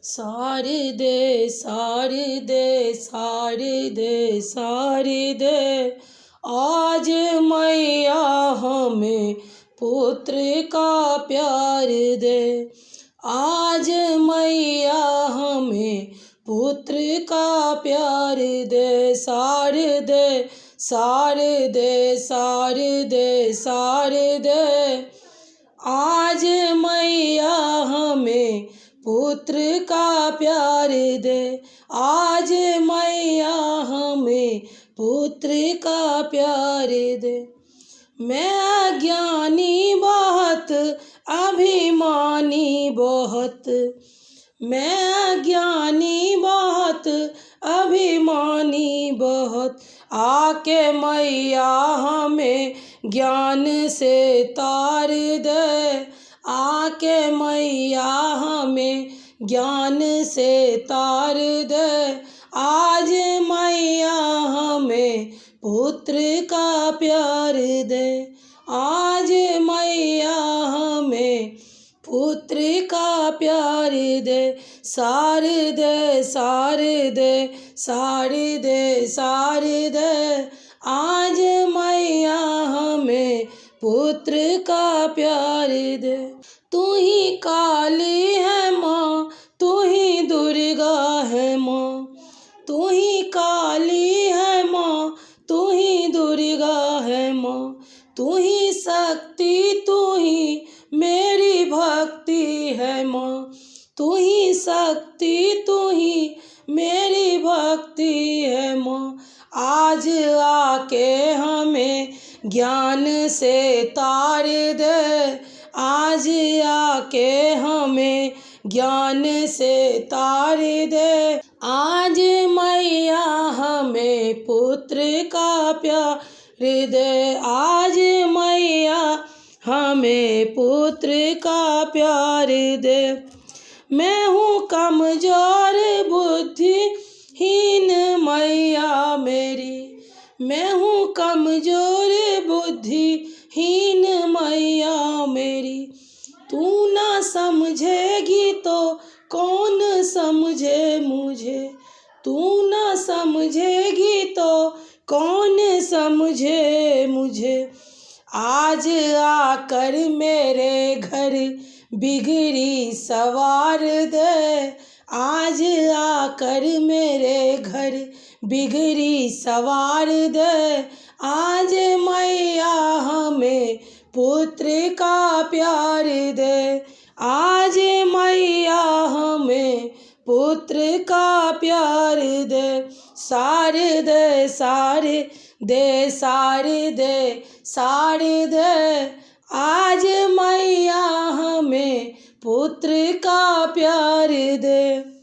शारदे शारदे शारदे शारदे, आज मैया हमें पुत्र का प्यार दे। आज मैया हमें पुत्र का प्यार दे। शारदे शारदे शारदे शारदे, आज मैया हमें पुत्र का प्यार दे। आज मैया हमें पुत्र का प्यार दे। मैं अज्ञानी बहुत अभिमानी बहुत, मैं अज्ञानी बहुत अभिमानी बहुत, आके मैया हमें ज्ञान से तार दे। आके मैया हमें ज्ञान से तार दे। आज मैया हमें पुत्र का प्यार दे। आज मैया हमें पुत्र का प्यार दे। शारदे शारदे शारदे शारदे, आज मैया हमें पुत्र का प्यार दे। तू ही काली है माँ, तू ही दुर्गा है माँ, तू ही काली है माँ, तू ही दुर्गा है माँ, तू ही शक्ति, तू ही मेरी भक्ति है माँ, तू ही शक्ति, तू ही मेरी भक्ति है माँ। आज आके हमें ज्ञान से तार दे। आज आके हमें ज्ञान से तार दे। आज मैया हमें पुत्र का प्यार दे। आज मैया हमें पुत्र का प्यार दे। मैं हूँ कमजोर बुद्धिहीन मैया मेरी, मैं हूँ कमजोर बुद्धिहीन मैया मेरी। तू ना समझेगी तो कौन समझे मुझे, तू ना समझेगी तो कौन समझे मुझे। आज आकर मेरे घर बिगड़ी सवार दे। आज आकर मेरे घर बिगड़ी सवार दे। आज मैया हमें पुत्र का प्यार दे। आज मैया हमें पुत्र का प्यार दे। शारदे शारदे शारदे शारदे, आज मैया हमें पुत्र का प्यार दे।